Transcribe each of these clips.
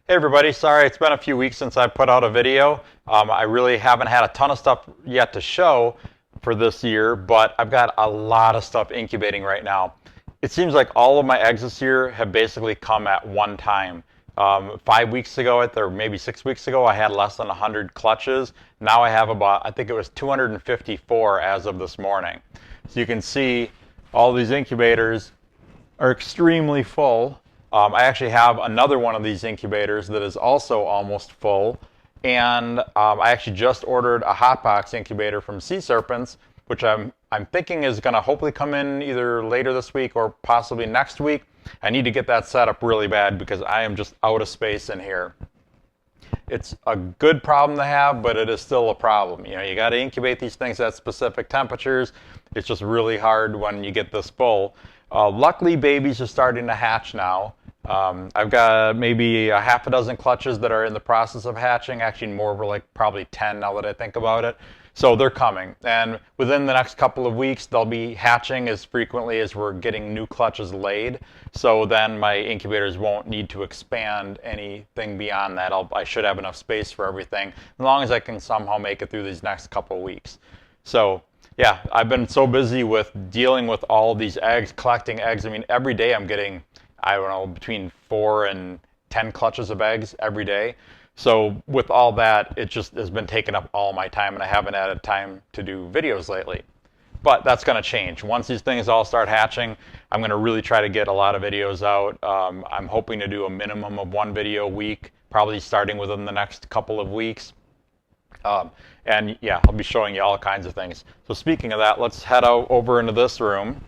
Hey everybody, sorry it's been a few weeks since I put out a video. I really haven't had a ton of stuff yet to show for this year, but I've got a lot of stuff incubating right now. It seems like all of my eggs this year have basically come at one time. 5 weeks ago, or maybe 6 weeks ago, I had less than 100 clutches. Now I have about, I think it was 254 as of this morning. So you can see all these incubators are extremely full. I actually have another one of these incubators that is also almost full. And I actually just ordered a hotbox incubator from Sea Serpents, which I'm thinking is going to hopefully come in either later this week or possibly next week. I need to get that set up really bad because I am just out of space in here. It's a good problem to have, but it is still a problem. You know, you got to incubate these things at specific temperatures. It's just really hard when you get this full. Luckily, babies are starting to hatch now. I've got maybe a half a dozen clutches that are in the process of hatching. Actually, more like probably 10 now that I think about it. So they're coming. And within the next couple of weeks, they'll be hatching as frequently as we're getting new clutches laid. So then my incubators won't need to expand anything beyond that. I should have enough space for everything, as long as I can somehow make it through these next couple of weeks. So yeah, I've been so busy with dealing with all these eggs, collecting eggs. I mean, every day I'm getting, I don't know, between 4 and 10 clutches of eggs every day. So with all that, it just has been taking up all my time, and I haven't had time to do videos lately. But that's going to change. Once these things all start hatching, I'm going to really try to get a lot of videos out. I'm hoping to do a minimum of one video a week, probably starting within the next couple of weeks. And yeah, I'll be showing you all kinds of things. So speaking of that, let's head over into this room.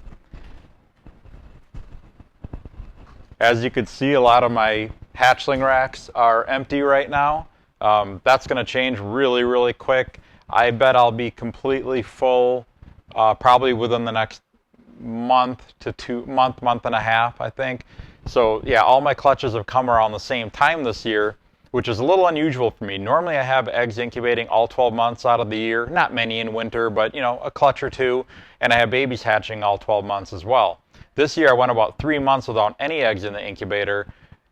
As you can see, a lot of my hatchling racks are empty right now. That's going to change really, really quick. I bet I'll be completely full probably within the next month to month and a half, I think. So yeah, all my clutches have come around the same time this year, which is a little unusual for me. Normally I have eggs incubating all 12 months out of the year. Not many in winter, but you know, a clutch or two. And I have babies hatching all 12 months as well. This year I went about 3 months without any eggs in the incubator.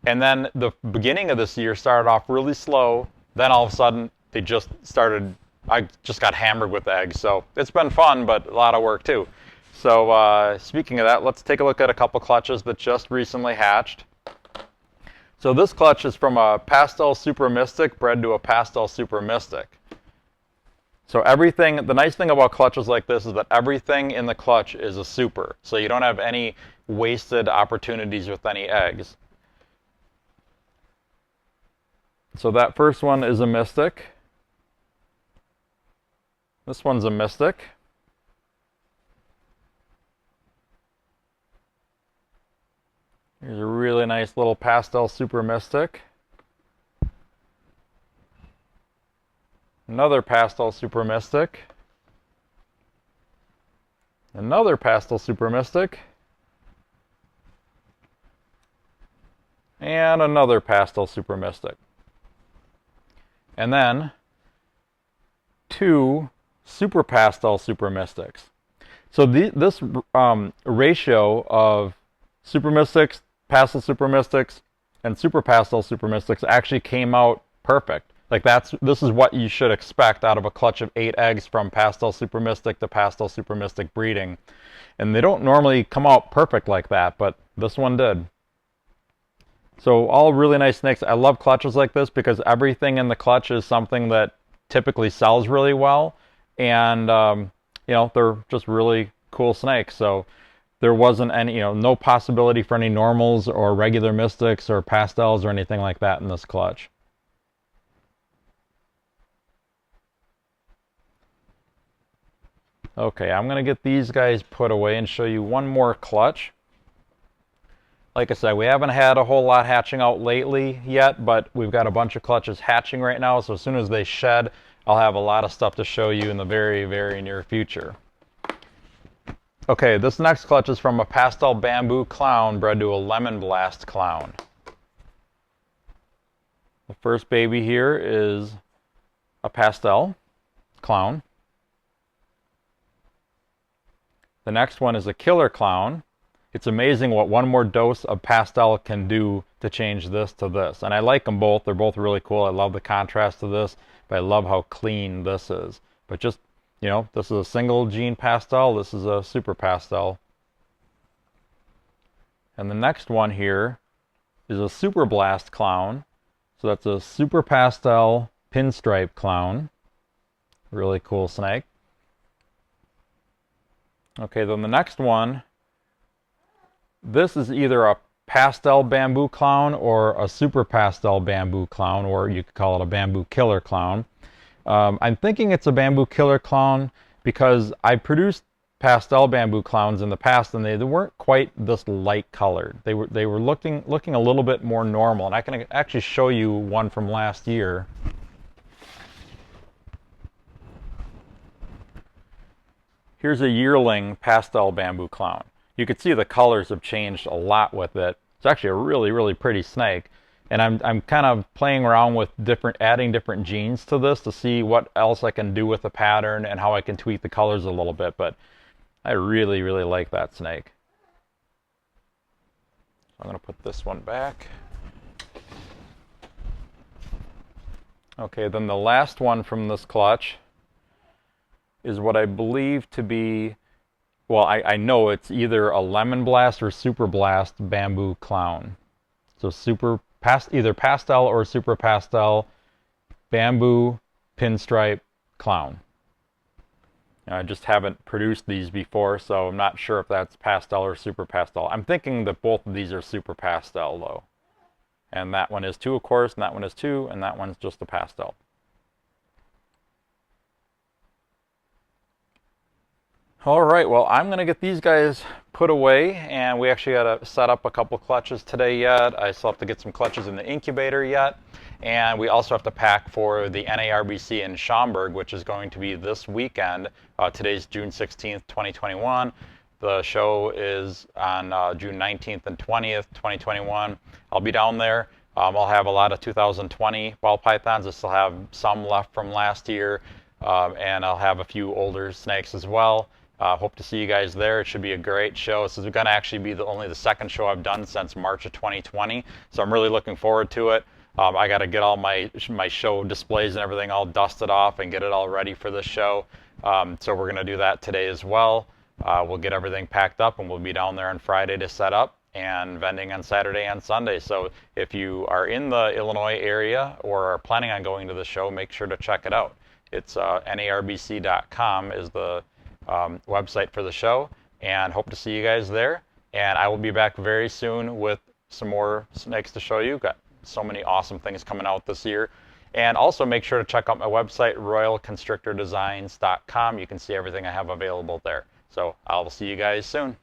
And then the beginning of this year started off really slow. Then all of a sudden they just started, I just got hammered with eggs. So it's been fun, but a lot of work too. So speaking of that, let's take a look at a couple clutches that just recently hatched. So this clutch is from a Pastel Super Mystic bred to a Pastel Super Mystic. So everything, the nice thing about clutches like this is that everything in the clutch is a super. So you don't have any wasted opportunities with any eggs. So that first one is a Mystic. This one's a Mystic. Here's a really nice little Pastel Super Mystic. Another Pastel Super Mystic. Another Pastel Super Mystic. And another Pastel Super Mystic. And then 2 Super Pastel Super Mystics. So this ratio of Super Mystics, Pastel Super Mystics, and Super Pastel Super Mystics actually came out perfect. Like this is what you should expect out of a clutch of 8 eggs from Pastel Super Mystic to Pastel Super Mystic breeding. And they don't normally come out perfect like that, but this one did. So all really nice snakes. I love clutches like this because everything in the clutch is something that typically sells really well. And, you know, they're just really cool snakes. So there wasn't any, you know, no possibility for any normals or regular mystics or pastels or anything like that in this clutch. Okay, I'm going to get these guys put away and show you one more clutch. Like I said, we haven't had a whole lot hatching out lately yet, but we've got a bunch of clutches hatching right now, so as soon as they shed, I'll have a lot of stuff to show you in the very, very near future. Okay, this next clutch is from a Pastel Bamboo Clown bred to a Lemon Blast Clown. The first baby here is a Pastel Clown. The next one is a Killer Clown. It's amazing what one more dose of pastel can do to change this to this. And I like them both. They're both really cool. I love the contrast of this, but I love how clean this is. But just, you know, this is a single gene pastel. This is a super pastel. And the next one here is a Super Blast clown. So that's a super pastel pinstripe clown. Really cool snake. Okay, then the next one, this is either a pastel bamboo clown or a super pastel bamboo clown, or you could call it a bamboo killer clown. I'm thinking it's a bamboo killer clown because I produced pastel bamboo clowns in the past, and they weren't quite this light colored. They were looking a little bit more normal, and I can actually show you one from last year. Here's a yearling pastel bamboo clown. You can see the colors have changed a lot with it. It's actually a really, really pretty snake. And I'm kind of playing around with adding different genes to this to see what else I can do with the pattern and how I can tweak the colors a little bit. But I really, really like that snake. I'm going to put this one back. Okay, then the last one from this clutch is what I believe to be, well, I know it's either a Lemon Blast or Super Blast bamboo clown. So either pastel or super pastel bamboo pinstripe clown. I just haven't produced these before, so I'm not sure if that's pastel or super pastel. I'm thinking that both of these are super pastel, though. And that one is 2, of course, and that one is 2, and that one's just a pastel. All right, well, I'm going to get these guys put away, and we actually got to set up a couple clutches today yet. I still have to get some clutches in the incubator yet, and we also have to pack for the NARBC in Schaumburg, which is going to be this weekend. Today's June 16th, 2021. The show is on June 19th and 20th, 2021. I'll be down there. I'll have a lot of 2020 ball pythons. I still have some left from last year, and I'll have a few older snakes as well. Hope to see you guys there. It should be a great show. This is going to actually be only the second show I've done since March of 2020, so I'm really looking forward to it. I got to get all my show displays and everything all dusted off and get it all ready for the show. So we're going to do that today as well. We'll get everything packed up, and we'll be down there on Friday to set up, and vending on Saturday and Sunday. So if you are in the Illinois area or are planning on going to the show, make sure to check it out. It's narbc.com is the website for the show, and hope to see you guys there. And I will be back very soon with some more snakes to show you. Got so many awesome things coming out this year. And also make sure to check out my website, royalconstrictordesigns.com. You can see everything I have available there. So I'll see you guys soon.